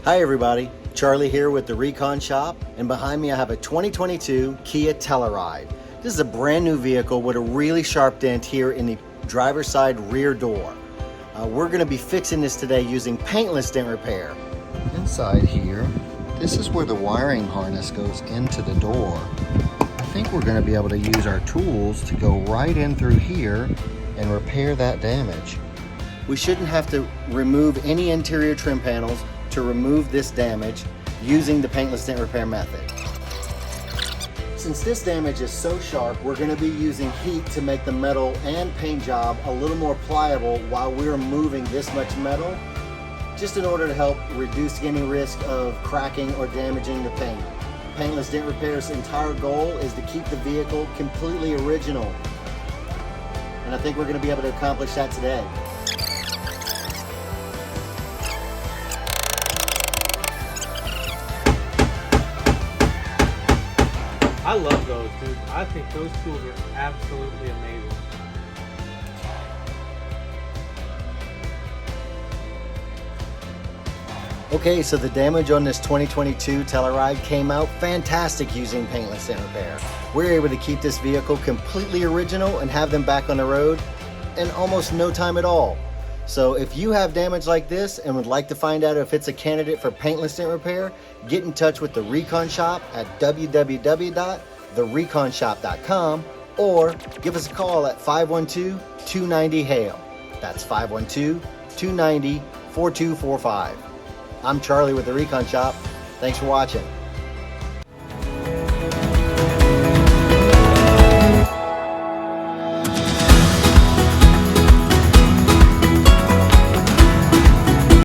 Hi everybody, Charlie here with the Recon shop, and behind me I have a 2022 Kia Telluride. This is a brand new vehicle with a really sharp dent here in the driver's side rear door. We're going to be fixing this today using paintless dent repair. Inside here, this is where the wiring harness goes into the door. I think we're going to be able to use our tools to go right in through here and repair that damage. We shouldn't have to remove any interior trim panels to remove this damage using the paintless dent repair method. Since this damage is so sharp, we're going to be using heat to make the metal and paint job a little more pliable while we're moving this much metal, just in order to help reduce any risk of cracking or damaging the paint. Paintless dent repair's entire goal is to keep the vehicle completely original, and I think we're going to be able to accomplish that today. I love those, dude. I think those tools are absolutely amazing. Okay, so the damage on this 2022 Telluride came out fantastic using paintless dent repair. We're able to keep this vehicle completely original and have them back on the road in almost no time at all. So if you have damage like this and would like to find out if it's a candidate for paintless dent repair, get in touch with the Recon shop at www.thereconshop.com or give us a call at 512-290-HAIL. That's 512-290-4245. I'm Charlie with the Recon shop. Thanks for watching.